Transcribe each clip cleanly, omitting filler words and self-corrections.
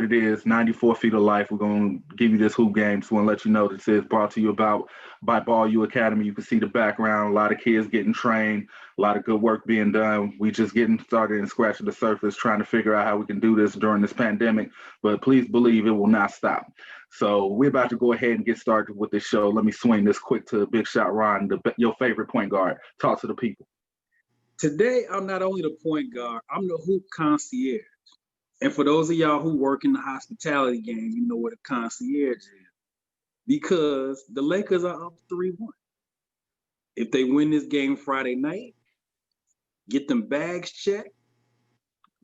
it is. 94 Feet of Life. We're going to give you this hoop game. Just want to let you know this is brought to you by Ball U Academy. You can see the background. A lot of kids getting trained. A lot of good work being done. We just getting started and scratching the surface, trying to figure out how we can do this during this pandemic. But please believe it will not stop. So we're about to go ahead and get started with this show. Let me swing this quick to Big Shot Ron, your favorite point guard. Talk to the people. Today, I'm not only the point guard, I'm the hoop concierge. And for those of y'all who work in the hospitality game, you know what a concierge is. Because the Lakers are up 3-1. If they win this game Friday night, get them bags checked,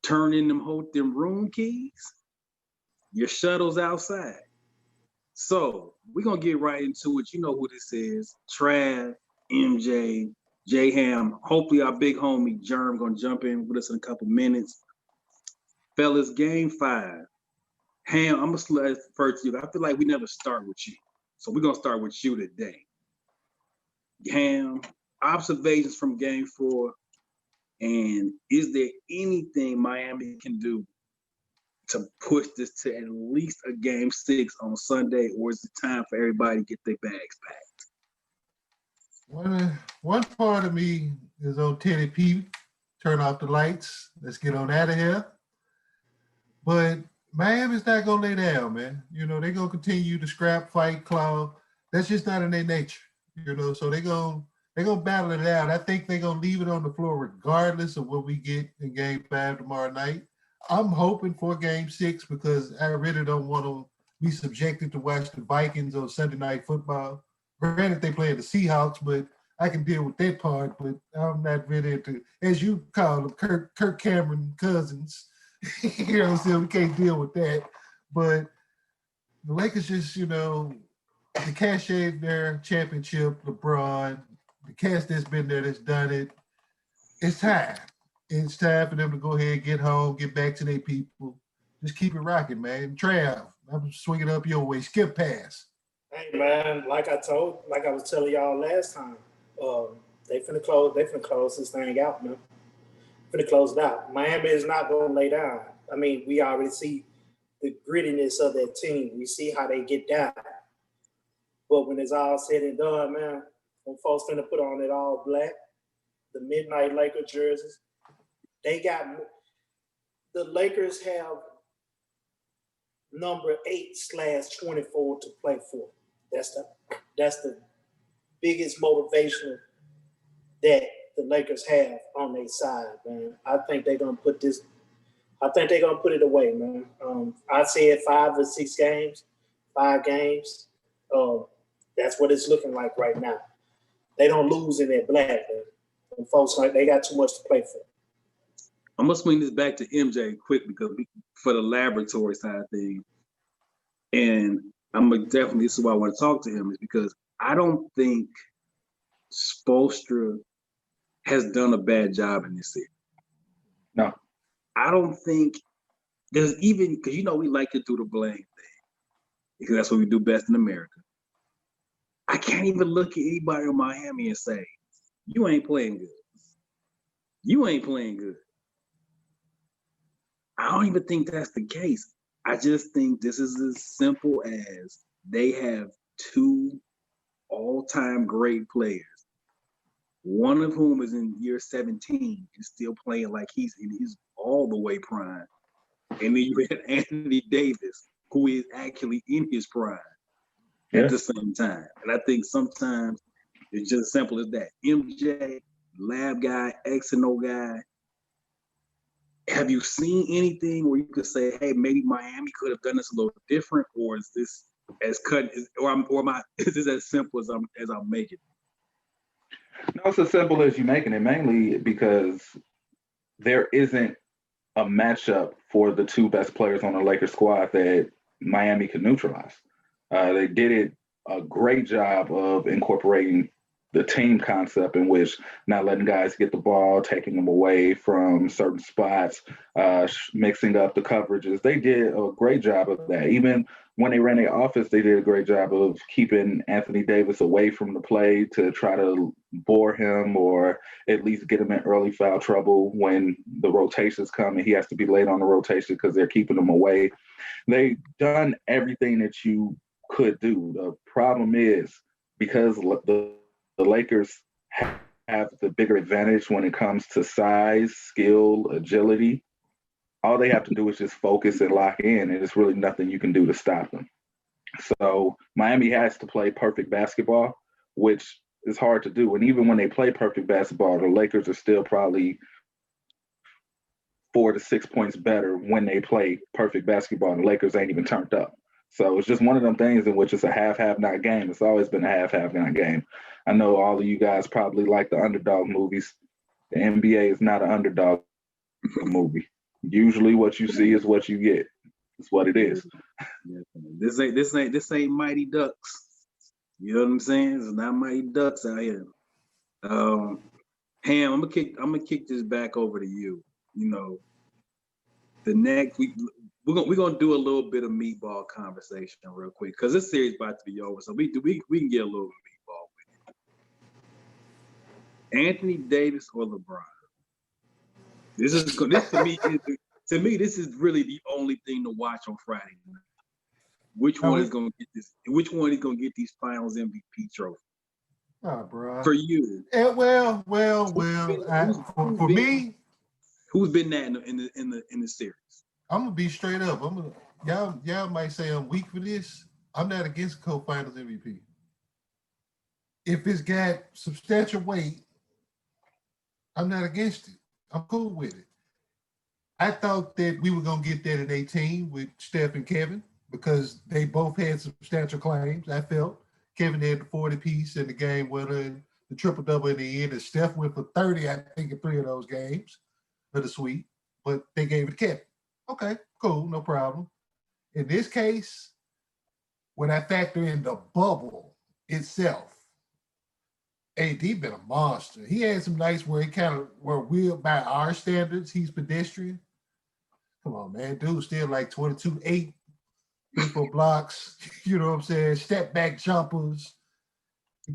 turn in them room keys, your shuttle's outside. So we're going to get right into it. You know who this is. Trav, MJ, J-Ham. Hopefully our big homie Germ going to jump in with us in a couple minutes. Fellas, game 5. Ham, I'm going to refer to you. I feel like we never start with you. So we're going to start with you today. Ham, observations from game 4. And is there anything Miami can do to push this to at least a game 6 on Sunday? Or is it time for everybody to get their bags packed? One part of me is on Teddy P. Turn off the lights. Let's get on out of here. But Miami's not going to lay down, man. You know, they're going to continue to scrap, fight, claw. That's just not in their nature, you know. So they're going to battle it out. I think they're going to leave it on the floor regardless of what we get in game 5 tomorrow night. I'm hoping for game 6 because I really don't want to be subjected to watch the Vikings on Sunday Night Football. Granted, they play the Seahawks, but I can deal with that part. But I'm not really into, as you call them, Kirk Cameron cousins. You know what I'm saying? We can't deal with that. But the Lakers just, you know, the cachet of their championship, LeBron, the cast that's been there that's done it. It's time. It's time for them to go ahead, get home, get back to their people. Just keep it rocking, man. Trav, I'm swinging up your way. Skip pass. Hey, man, like I was telling y'all last time, they finna close this thing out, man. Finna close it out. Miami is not gonna lay down. I mean, we already see the grittiness of that team. We see how they get down. But when it's all said and done, man, when folks finna put on it all black, the Midnight Laker jerseys, the Lakers have number 8/24 to play for. That's the biggest motivation that the Lakers have on their side, man. I think they're gonna put it away, man. I said 5 or 6 games, 5 games. That's what it's looking like right now. They don't lose in that black, man. And folks, like, they got too much to play for. I'm gonna swing this back to MJ quick because for the laboratory side of things, and I'm gonna definitely, this is why I want to talk to him, is because I don't think Spoelstra has done a bad job in this series. No. I don't think there's even, because you know we like to do the blame thing because that's what we do best in America. I can't even look at anybody in Miami and say, you ain't playing good. You ain't playing good. I don't even think that's the case. I just think this is as simple as they have 2 all-time great players, one of whom is in year 17 and still playing like he's in his all the way prime. And then you had Anthony Davis, who is actually in his prime at the same time. And I think sometimes it's just as simple as that. MJ, lab guy, X and O guy. Have you seen anything where you could say, hey, maybe Miami could have done this a little different, or is this as is this as simple as I'm making it? No, it's as simple as you making it, mainly because there isn't a matchup for the 2 best players on the Lakers squad that Miami can neutralize. They did a great job of incorporating the team concept in which not letting guys get the ball, taking them away from certain spots, mixing up the coverages. They did a great job of that. Even when they ran their offense, they did a great job of keeping Anthony Davis away from the play to try to bore him or at least get him in early foul trouble when the rotations come and he has to be late on the rotation because they're keeping him away. They've done everything that you could do. The problem is because the Lakers have the bigger advantage when it comes to size, skill, agility. All they have to do is just focus and lock in, and it's really nothing you can do to stop them. So Miami has to play perfect basketball, which is hard to do. And even when they play perfect basketball, the Lakers are still probably 4 to 6 points better when they play perfect basketball. And the Lakers ain't even turned up. So it's just one of them things in which it's a half, not game. It's always been a half, not game. I know all of you guys probably like the underdog movies. The NBA is not an underdog movie. Usually what you see is what you get. It's what it is. This ain't Mighty Ducks. You know what I'm saying? It's not Mighty Ducks out here. Ham, I'm gonna kick this back over to you. You know, the next we're gonna do a little bit of meatball conversation real quick because this series about to be over. So we can get a little meatball with it. Anthony Davis or LeBron? This to me this is really the only thing to watch on Friday night. Which one is gonna get this? Which one is gonna get these Finals MVP trophies? Oh, bro. For you? Well. For me, who's been that in the series? I'm gonna be straight up. Y'all might say I'm weak for this. I'm not against co-finals MVP. If it's got substantial weight, I'm not against it. I'm cool with it. I thought that we were gonna get that in 18 with Steph and Kevin because they both had substantial claims. I felt Kevin had the 40 piece in the game winner and the triple double in the end, and Steph went for 30, I think, in 3 of those games of the sweep, but they gave it to Kevin. Okay, cool, no problem. In this case, when I factor in the bubble itself, AD been a monster. He had some nights where he kind of were weird by our standards. He's pedestrian. Come on, man. Dude still like 22-8, 3-4 blocks, you know what I'm saying? Step back jumpers,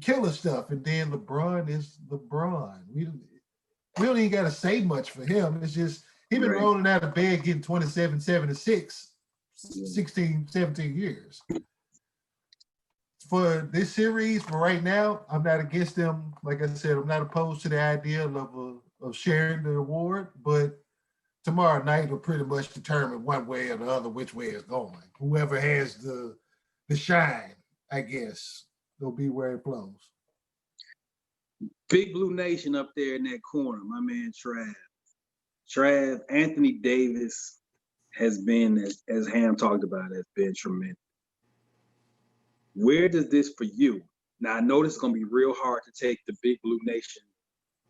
killer stuff. And then LeBron is LeBron. We don't even got to say much for him. It's just he been rolling out of bed getting 27, 7, and 6, 16, 17 years. For this series, for right now, I'm not against them. Like I said, I'm not opposed to the idea of sharing the award, but tomorrow night will pretty much determine one way or the other which way it's going. Whoever has the shine, I guess, will be where it flows. Big Blue Nation up there in that corner, my man Trav, Anthony Davis has been, as Ham talked about, has been tremendous. Where does this for you? Now I know this is gonna be real hard to take the Big Blue Nation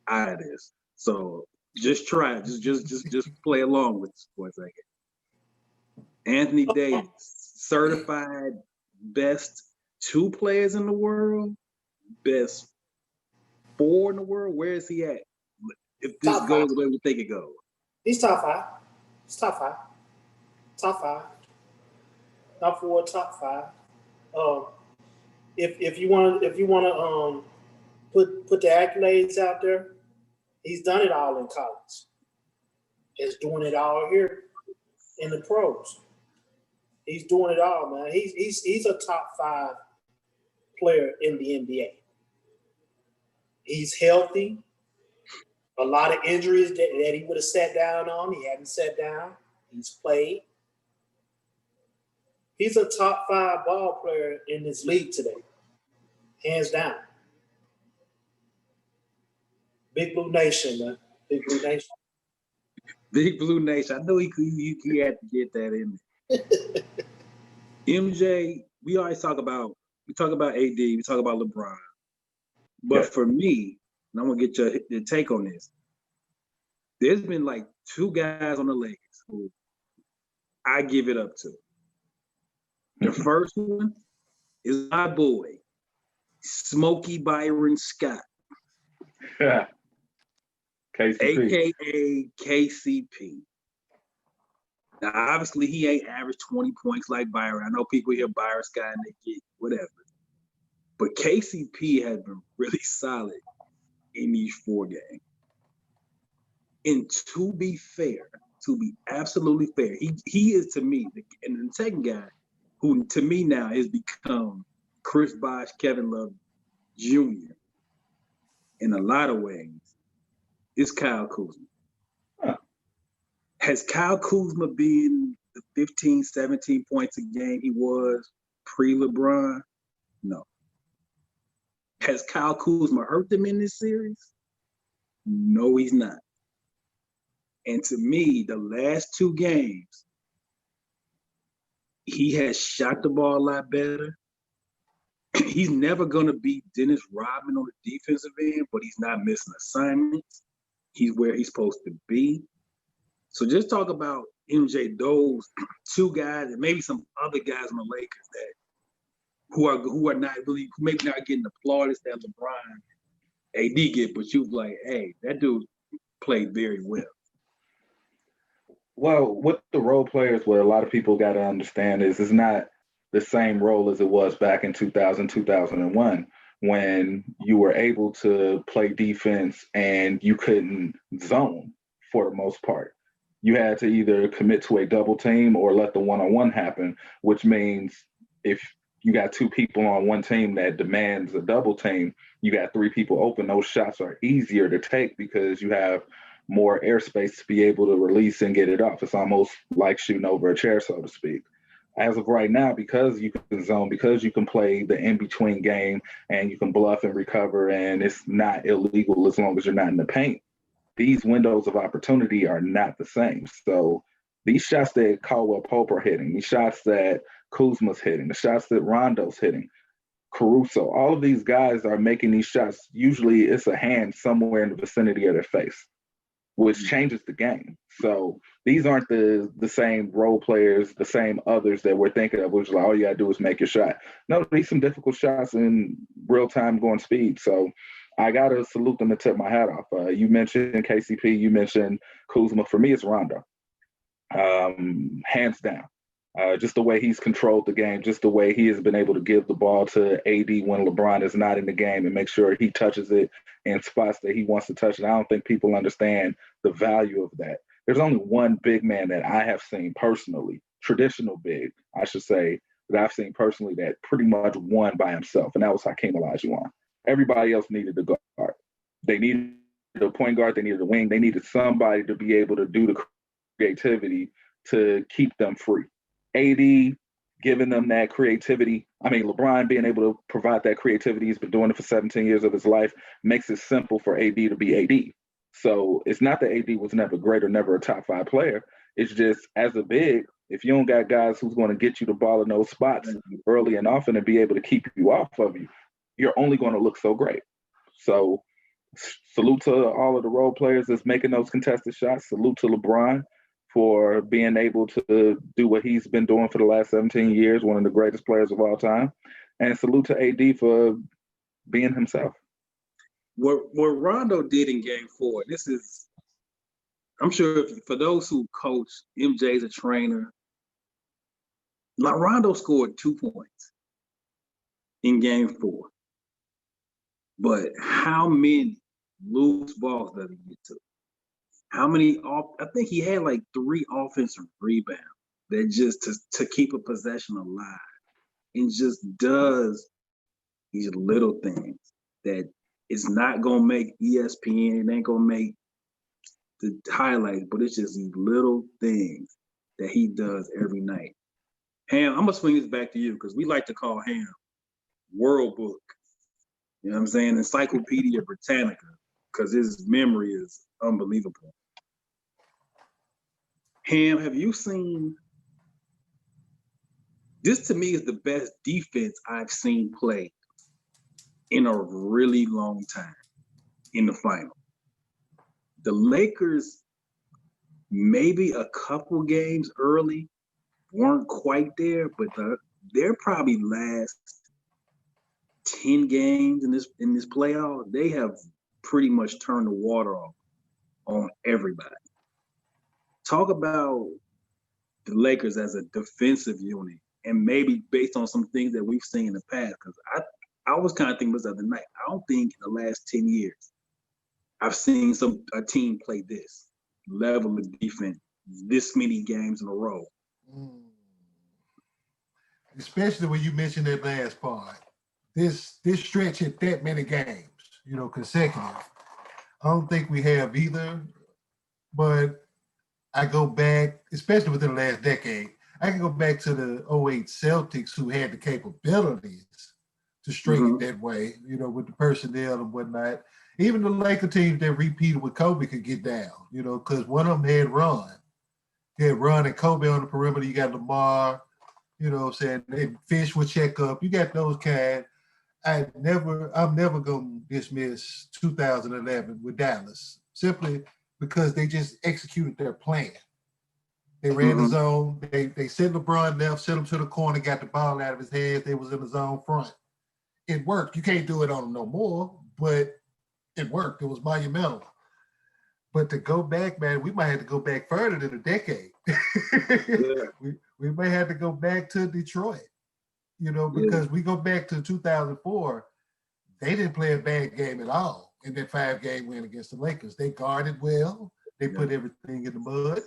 out of this. So just try, just play along with this for a second. Anthony Davis, certified best 2 players in the world, best 4 in the world. Where is he at? If this top goes 5. the way we think it goes. He's top 5. He's top 5. Top 5. Not 4, top 5. If you want to put the accolades out there, he's done it all in college. He's doing it all here in the pros. He's doing it all, man. He's a top 5 player in the NBA. He's healthy. A lot of injuries that he would have sat down on, he hadn't sat down. He's played. He's a top 5 ball player in this league today, hands down. Big Blue Nation, man. Big Blue Nation. Big Blue Nation. I know he had to get that in there. MJ, we always talk about AD, we talk about LeBron. But for me, and I'm gonna get your take on this. There's been like 2 guys on the Lakers who I give it up to. The first one is my boy, Smokey Byron Scott. Yeah. KCP. AKA KCP. Now, obviously, he ain't averaged 20 points like Byron. I know people hear Byron Scott and they get whatever. But KCP has been really solid in these 4 games. And to be fair, to be absolutely fair, he is to me, and the second guy, who to me now has become Chris Bosh, Kevin Love Jr. in a lot of ways, is Kyle Kuzma. Huh. Has Kyle Kuzma been the 15, 17 points a game he was pre-LeBron? No. Has Kyle Kuzma hurt them in this series? No, he's not. And to me, the last two games, he has shot the ball a lot better. He's never going to be Dennis Rodman on the defensive end, but he's not missing assignments. He's where he's supposed to be. So just talk about MJ, those two guys, and maybe some other guys on the Lakers that who are not really, who maybe not getting the plaudits that LeBron, AD get, but you like, hey, that dude played very well. Well, with the role players, what a lot of people got to understand is it's not the same role as it was back in 2000, 2001, when you were able to play defense and you couldn't zone for the most part. You had to either commit to a double team or let the one-on-one happen, which means if you got two people on one team that demands a double team, you got three people open, those shots are easier to take because you have more airspace to be able to release and get it off. It's almost like shooting over a chair, so to speak. As of right now, because you can zone, because you can play the in-between game and you can bluff and recover, and it's not illegal as long as you're not in the paint, these windows of opportunity are not the same. So these shots that Caldwell Pope are hitting, these shots that Kuzma's hitting, the shots that Rondo's hitting, Caruso, all of these guys are making these shots. Usually it's a hand somewhere in the vicinity of their face, which changes the game. So these aren't the same role players, the same others that we're thinking of, which is like, all you got to do is make your shot. No, these some difficult shots in real time going speed. So I got to salute them and tip my hat off. You mentioned KCP, you mentioned Kuzma. For me, it's Rondo. Hands down. Just the way he's controlled the game, just the way he has been able to give the ball to AD when LeBron is not in the game and make sure he touches it in spots that he wants to touch it. I don't think people understand the value of that. There's only one big man that I have seen personally, traditional big, I should say, that I've seen personally that pretty much won by himself, and that was Hakeem Olajuwon. Everybody else needed a guard. They needed a point guard, they needed a wing, they needed somebody to be able to do the creativity to keep them free. AD giving them that creativity. I mean, LeBron being able to provide that creativity, he's been doing it for 17 years of his life, makes it simple for AD to be AD. So it's not that AD was never great or never a top five player. It's just as a big, if you don't got guys who's going to get you the ball in those spots early and often and be able to keep you off of you, you're only going to look so great. So salute to all of the role players that's making those contested shots. Salute to LeBron for being able to do what he's been doing for the last 17 years, one of the greatest players of all time. And salute to AD for being himself. What Rondo did in Game 4, this is, I'm sure for those who coach, MJ's a trainer, Rondo scored 2 points in Game 4. But how many loose balls does he get to? How many I think he had like 3 offensive rebounds that just to keep a possession alive, and just does these little things that it's not gonna make ESPN, it ain't gonna make the highlights, but it's just these little things that he does every night. Ham, I'm gonna swing this back to you because we like to call Ham World Book. You know what I'm saying? Encyclopedia Britannica, because his memory is unbelievable. Ham, have you seen, this to me is the best defense I've seen play in a really long time in the final. The Lakers, maybe a couple games early, weren't quite there, but they're probably last 10 games in this playoff, they have pretty much turned the water off on everybody. Talk about the Lakers as a defensive unit, and maybe based on some things that we've seen in the past, because I was kind of thinking this the other night, I don't think in the last 10 years I've seen a team play this level of defense this many games in a row. Especially when you mentioned that last part. This stretch hit that many games, consecutive. I don't think we have either, but I go back, especially within the last decade, I can go back to the '08 Celtics who had the capabilities to string it that way, with the personnel and whatnot. Even the Laker teams that repeated with Kobe could get down, because one of them had Ron. He had Ron and Kobe on the perimeter. You got Lamar, what I'm saying? And Fish would check up. You got those kind. I'm never going to dismiss 2011 with Dallas simply because they just executed their plan. They ran the zone. They sent LeBron left, sent him to the corner, got the ball out of his hands. They was in the zone front. It worked. You can't do it on them no more, but it worked. It was monumental. But to go back, man, we might have to go back further than a decade. we may have to go back to Detroit, because we go back to 2004, they didn't play a bad game at all in that 5-game win against the Lakers. They guarded well. They put everything in the mud.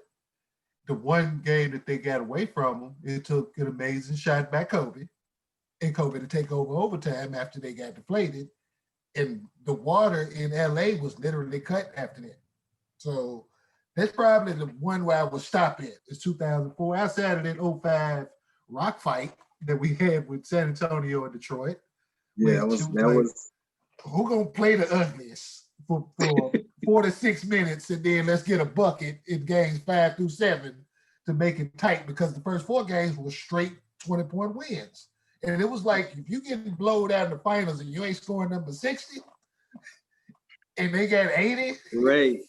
The one game that they got away from them, it took an amazing shot by Kobe, and Kobe to take over overtime after they got deflated. And the water in LA was literally cut after that. So that's probably the one where I would stop at, is 2004. Outside of that 05 rock fight that we had with San Antonio and Detroit. Yeah, that was who gonna play the ugliest for 4 to 6 minutes, and then let's get a bucket in games 5 through 7 to make it tight, because the first 4 games were straight 20-point wins. And it was like, if you getting blowed out in the finals and you ain't scoring number 60 and they got 80. Right.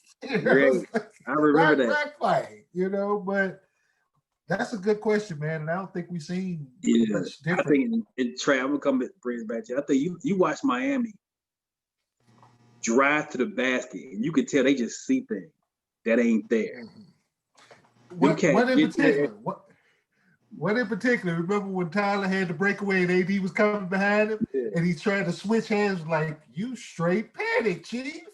Great. I remember that. Rock fight, but that's a good question, man. And I don't think we've seen much different. I think Trey, I'm gonna bring it back to you. I think you watch Miami drive to the basket, and you can tell they just see things that ain't there. What in particular? Remember when Tyler had the breakaway and AD was coming behind him, and he's trying to switch hands, like, you straight panic, Chief.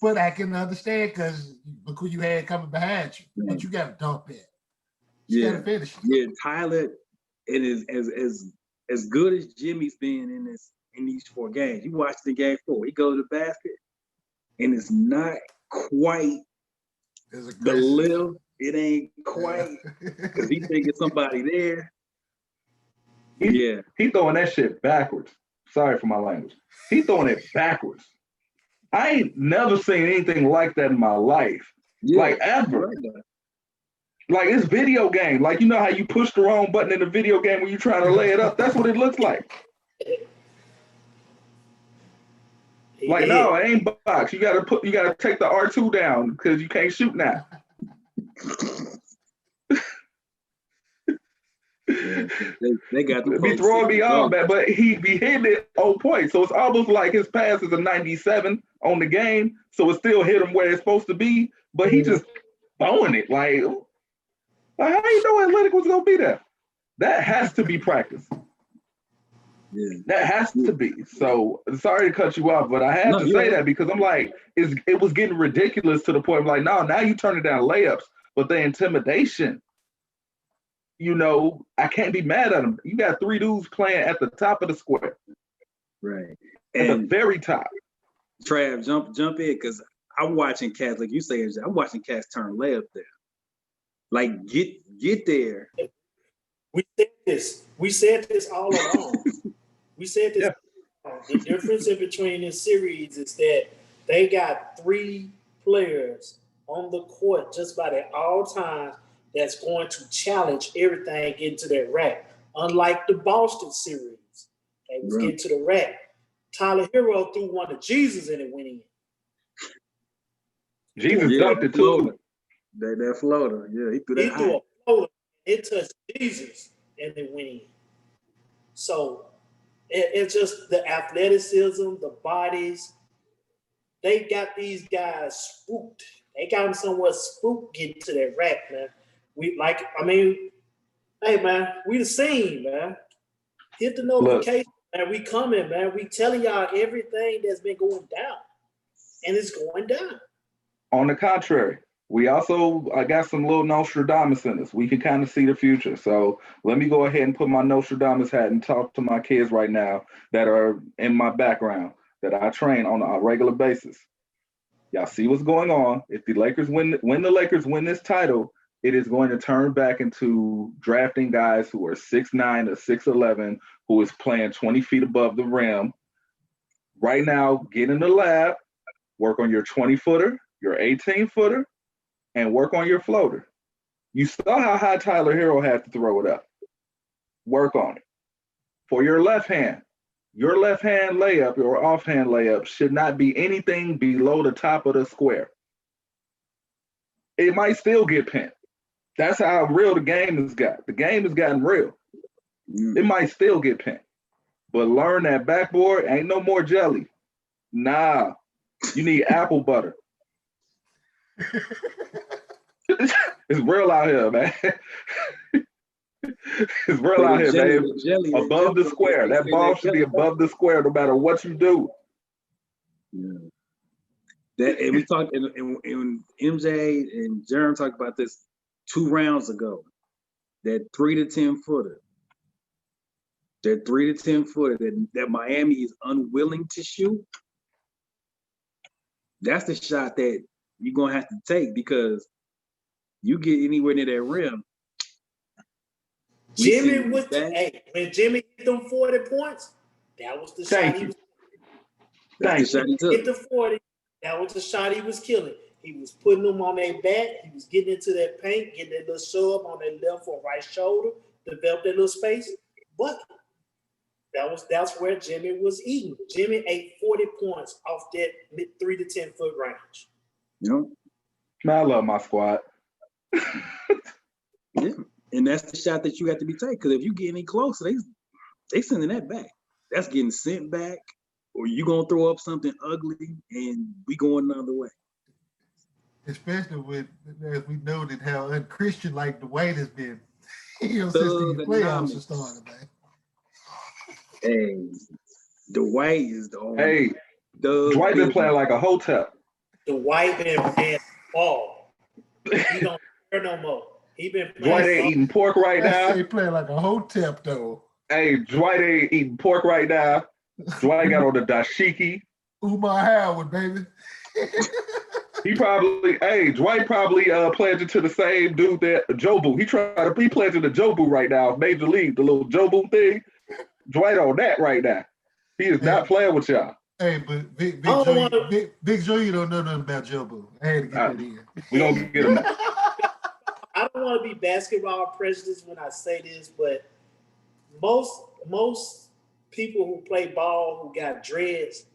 But I can understand because look who you had coming behind you. But you got to dump it. You got to finish it. Yeah, Tyler, it is as good as Jimmy's been in these 4 games. You watch the game 4, he goes to the basket, and it's not quite the little. It ain't quite because he thinking somebody there. He throwing that shit backwards. Sorry for my language. He throwing it backwards. I ain't never seen anything like that in my life. Like ever. Like it's video game. Like, you know how you push the wrong button in a video game when you're trying to lay it up? That's what it looks like. Like, no, it ain't box. You gotta take the R2 down because you can't shoot now. They got the be throwing beyond that, but he be hitting it on point. So it's almost like his pass is a 97 on the game, so it still hit him where it's supposed to be, but he just throwing it like how you know Athletic was gonna be there? That has to be practice. Yeah. That has to be. So sorry to cut you off, but I had to say that because I'm like, it was getting ridiculous to the point. I'm like, no, now you turn it down layups, but the intimidation, I can't be mad at them. You got 3 dudes playing at the top of the square. Right. At the very top. Trav, jump in, because I'm watching cats, like you say, I'm watching cats turn layup there. Like, get there. We said this all along. We said this. Yeah. The difference in between this series is that they got 3 players on the court just about at all times that's going to challenge everything into their rack. Unlike the Boston series, they was getting to the rack. Tyler Hero threw one to Jesus and it went in. Jesus dunked it too. That floater, he threw that. He threw a floater. It touched Jesus and it went in. So it's just the athleticism, the bodies. They got these guys spooked. They got them somewhere spooked getting to that rack, man. Hey, man, we the same, man. Hit the notification, man. We coming, man. We telling y'all everything that's been going down. And it's going down. On the contrary, I got some little Nostradamus in us. We can kind of see the future. So let me go ahead and put my Nostradamus hat and talk to my kids right now that are in my background that I train on a regular basis. Y'all see what's going on. If the Lakers when the Lakers win this title, it is going to turn back into drafting guys who are 6'9" or 6'11", who is playing 20 feet above the rim. Right now, get in the lab, work on your 20-footer, your 18-footer, and work on your floater. You saw how high Tyler Hero had to throw it up. Work on it. For your left hand layup or offhand layup should not be anything below the top of the square. It might still get pinned. That's how real the game has got. The game has gotten real. It might still get pinned. But learn that backboard ain't no more jelly. Nah, you need apple butter. It's real out here, man. It's real out here, man. Above the square. That ball should be above the square no matter what you do. Yeah. That, and we talked, and MJ and Jerem talked about this 2 rounds ago. That 3 to 10 footer. That 3 to 10 footer that Miami is unwilling to shoot. That's the shot that you're gonna have to take, because you get anywhere near that rim. Jimmy when Jimmy hit them 40 points, that was the shot he was. That's the shot he took. Hit the 40. That was the shot he was killing. He was putting them on their back. He was getting into that paint, getting that little shove on their left or right shoulder, develop that little space. But that's where Jimmy was eating. Jimmy ate 40 points off that 3 to 10 foot range. Yep. Man, I love my squad. Yeah. And that's the shot that you have to be taking. Because if you get any closer, they sending that back. That's getting sent back, or you gonna throw up something ugly, and we going another way. Especially with, as we noted, how unchristian like Dwight has been. Since the playoffs are started, man. Hey, Dwight is the only. Hey, Dwight been playing like a hotel. Dwight been playing ball. He don't care no more. He been playing. Dwight ain't eating pork right now. He playing like a hotel though. Hey, Dwight ain't eating pork right now. Dwight got on the dashiki. Umar Howard, baby. Dwight probably pledged to the same dude that Jobu. He pledged to Jobu right now, Major League, the little Jobu thing. Dwight on that right now. He is not playing with y'all. Hey, but Big Joe, you don't know nothing about Jobu. I had to get that in. We gonna get him. I don't want to be basketball prejudiced when I say this, but most people who play ball who got dreads,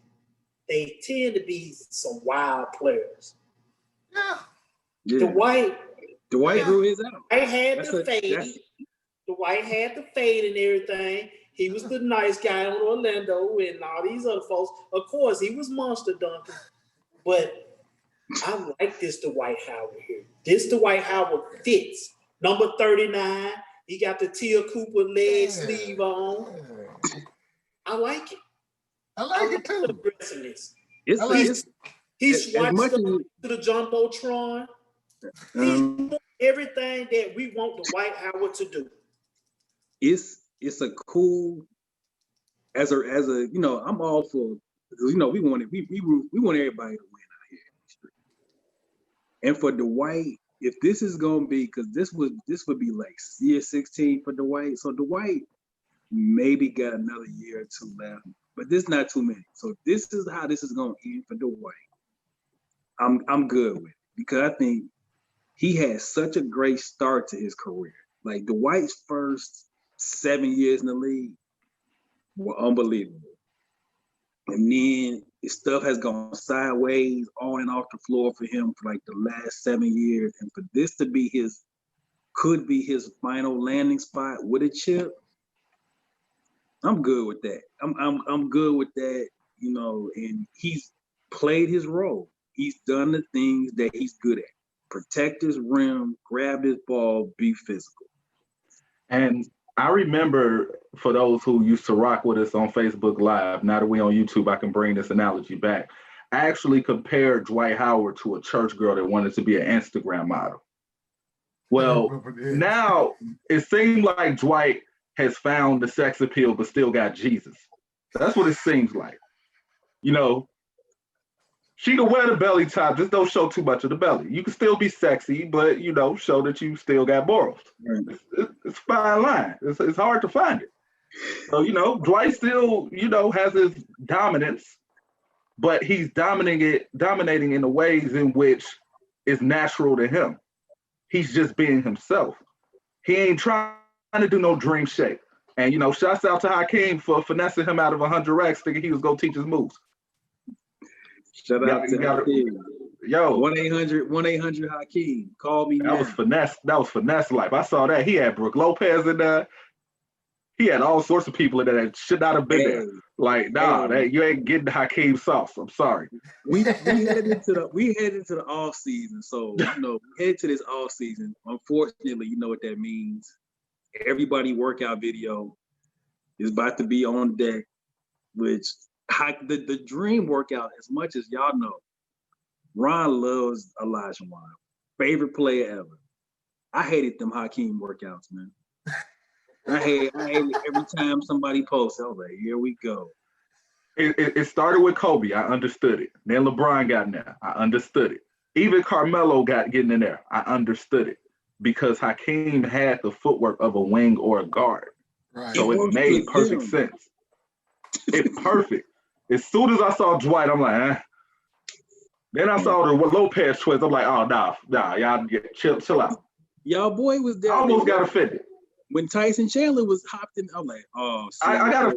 they tend to be some wild players. Yeah. Dwight grew his out. Dwight had the fade. Dwight had the fade and everything. He was the nice guy on Orlando and all these other folks. Of course, he was monster dunking, but I like this Dwight Howard here. This Dwight Howard fits. Number 39. He got the Tia Cooper leg sleeve on. I like it. I like it too. Aggressiveness. He swipes to the Jumbotron. He's doing everything that we want Dwight Howard to do. It's a cool, as a I'm all for, we want everybody to win out here in the street. And for Dwight, if this is gonna be, because this would be like year 16 for Dwight. So Dwight maybe got another year or 2 left, but this not too many. So this is how this is gonna end for Dwight. I'm good with it, because I think he had such a great start to his career. Like Dwight's first 7 years in the league were unbelievable. And then stuff has gone sideways on and off the floor for him for like the last 7 years. And for this to be could be his final landing spot with a chip, I'm good with that. I'm good with that, and he's played his role. He's done the things that he's good at. Protect his rim, grab his ball, be physical. And I remember, for those who used to rock with us on Facebook Live, now that we're on YouTube, I can bring this analogy back. actually compared Dwight Howard to a church girl that wanted to be an Instagram model. Well, now it seems like Dwight has found the sex appeal, but still got Jesus. That's what it seems like. You know, she can wear the belly top, just don't show too much of the belly. You can still be sexy, but you know, show that you still got morals. It's a fine line. It's hard to find it. So, you know, Dwight still, you know, has his dominance, but he's dominating in the ways in which is natural to him. He's just being himself. He ain't trying to do no dream shake. And, you know, shouts out to Hakeem for finessing him out of 100 racks thinking he was going to teach his moves. Shout out to Hakeem. Yo. 1-800 Hakeem. Call me now. That was finesse life. I saw that. He had Brooke Lopez in there. He had all sorts of people in there that should not have been there. Like, you ain't getting Hakeem sauce. I'm sorry. We headed into the off season. So, you know, head to this off season. Unfortunately, you know what that means. Everybody workout video is about to be on deck, which the dream workout, as much as y'all know, Ron loves Elijah Wan. Favorite player ever. I hated them Hakeem workouts, man. I hate every time somebody posts. I was like, here we go. It started with Kobe. I understood it. Then LeBron got in there. I understood it. Even Carmelo getting in there. I understood it. Because Hakeem had the footwork of a wing or a guard. Right. So it made perfect sense. It's perfect. As soon as I saw Dwight, I'm like, eh. Then I saw the Lopez twins. I'm like, oh, nah, y'all chill out. Y'all boy was there. I almost got offended. When Tyson Chandler was hopped in, I'm like, oh, I got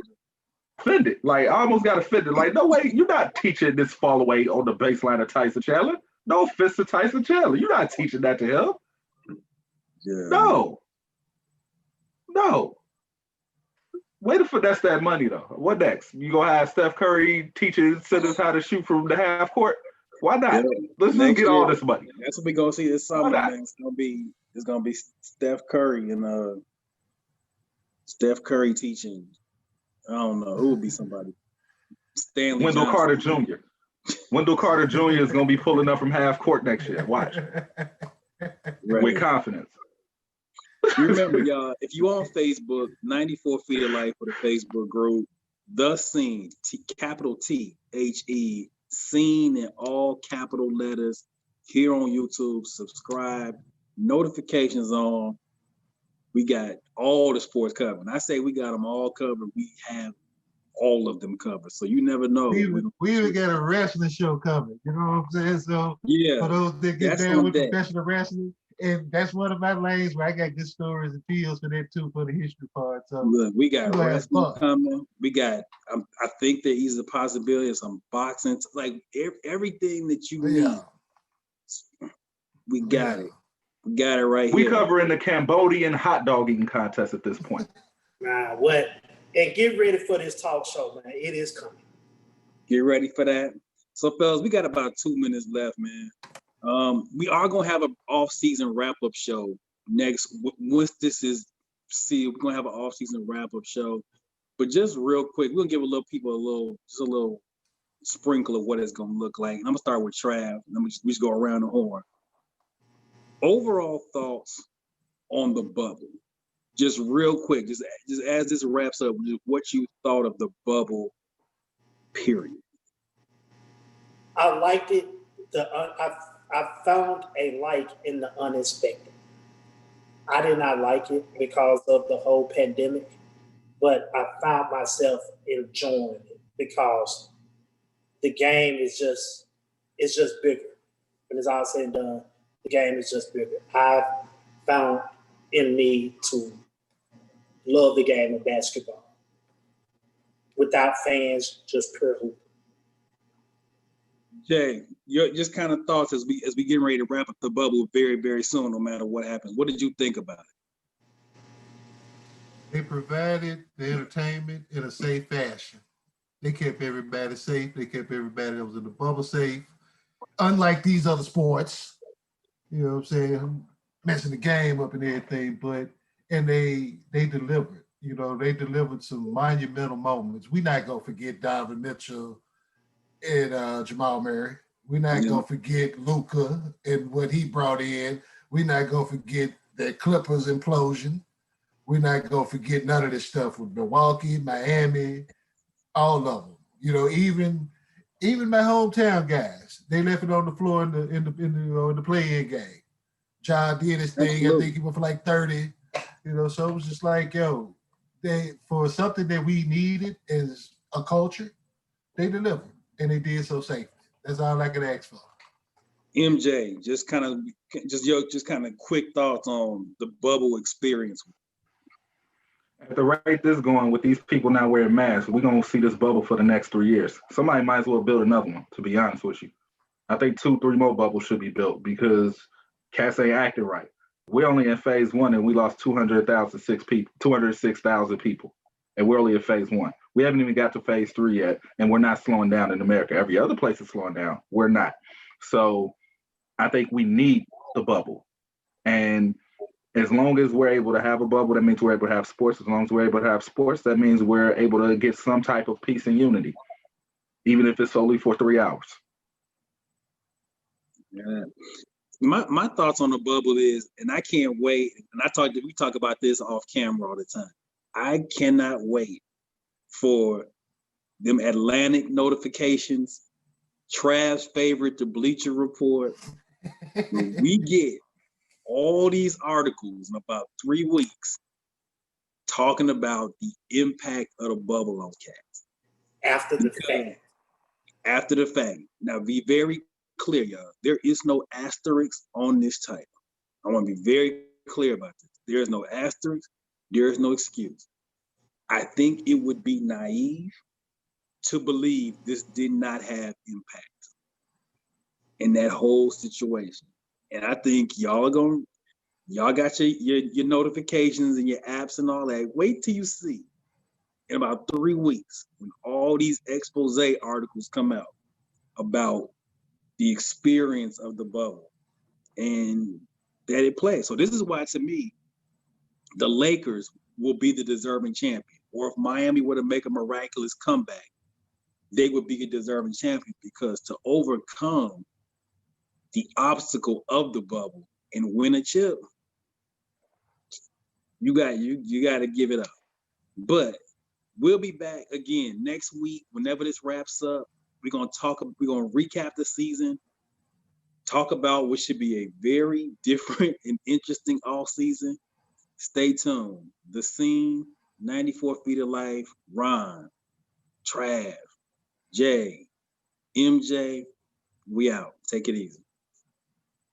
offended. Like, I almost got offended. Like, no way, you're not teaching this fall away on the baseline of Tyson Chandler. No offense to Tyson Chandler. You're not teaching that to him. Yeah. No. Way to finesse that money, though. What next? You gonna have Steph Curry teaching centers how to shoot from the half court? Why not? Yeah. Let's just get all this money. That's what we're gonna see this summer, man. It's gonna be Steph Curry and Steph Curry teaching. I don't know who would be somebody. Stanley Wendell Johnson. Carter Jr. Wendell Carter Jr. is gonna be pulling up from half court next year. Watch. Right. With confidence. Remember, y'all, if you on Facebook, 94 Feet of Life for the Facebook group, The Scene, capital T-H-E, Scene in all capital letters here on YouTube. Subscribe, notifications on. We got all the sports covered. And I say we got them all covered. We have all of them covered. So you never know. We even got a wrestling show covered. You know what I'm saying? So yeah, for those that get down with professional wrestling, and that's one of my lanes where I got good stories and feels for that too, for the history part. So look, we got wrestling coming. We got, I think there is a possibility of some boxing, like everything that you need. We got it. We got it right here. We covering the Cambodian hot dog eating contest at this point. Nah, what? And get ready for this talk show, man. It is coming. Get ready for that. So, fellas, we got about 2 minutes left, man. We are gonna have an off-season wrap-up show next. Once this is, we're gonna have an off-season wrap-up show. But just real quick, we're gonna give a little sprinkle of what it's gonna look like. And I'm gonna start with Trav. We just go around the horn. Overall thoughts on the bubble. Just real quick, just as this wraps up, just what you thought of the bubble, period. I liked it. I found a like in the unexpected. I did not like it because of the whole pandemic, but I found myself enjoying it because the game is just bigger. When it's all said and done, the game is just bigger. I found in me to love the game of basketball without fans, just pure hoop. Jay, your just kind of thoughts as we get ready to wrap up the bubble very, very soon, no matter what happens. What did you think about it? They provided the entertainment in a safe fashion. They kept everybody safe. They kept everybody that was in the bubble safe. Unlike these other sports, you know what I'm saying, messing the game up and everything, and they delivered. You know, they delivered some monumental moments. We're not gonna forget Donovan Mitchell and Jamal Murray. We're not gonna forget Luka and what he brought in. We're not gonna forget that Clippers implosion. We're not gonna forget none of this stuff with Milwaukee, Miami, all of them. You know, even my hometown guys, they left it on the floor in the play-in game. John did his thing. Absolutely. I think he went for like 30. You know, so it was just like, yo, they for something that we needed as a culture, they delivered, and they did so safely. That's all I can ask for. MJ, just kind of quick thoughts on the bubble experience. At the rate this going, with these people not wearing masks, we're gonna see this bubble for the next 3 years. Somebody might as well build another one, to be honest with you. I think 2-3 more bubbles should be built because cats ain't acting right. We're only in phase one and we lost 206,000 people. And we're only in phase one. We haven't even got to phase 3 yet, and we're not slowing down in America. Every other place is slowing down. We're not. So I think we need the bubble. And as long as we're able to have a bubble, that means we're able to have sports. As long as we're able to have sports, that means we're able to get some type of peace and unity, even if it's only for 3 hours. Yeah. My thoughts on the bubble is, and I can't wait, and we talk about this off camera all the time. I cannot wait for them Atlantic notifications, Trav's favorite, the Bleacher Report. We get all these articles in about 3 weeks talking about the impact of the bubble on cats. After the fact. After the fact. Now, be very clear, y'all. There is no asterisk on this title. I want to be very clear about this. There is no asterisk. There is no excuse. I think it would be naive to believe this did not have impact in that whole situation. And I think y'all got your notifications and your apps and all that. Wait till you see in about 3 weeks when all these expose articles come out about the experience of the bubble and that it plays. So this is why, to me, the Lakers will be the deserving champion. Or if Miami were to make a miraculous comeback, they would be a deserving champion, because to overcome the obstacle of the bubble and win a chip, you got to give it up. But we'll be back again next week whenever this wraps up. We're gonna recap the season, talk about what should be a very different and interesting off season. Stay tuned. The Scen, 94 Feet of Life, Ron, Trav, Jay, MJ, we out. Take it easy.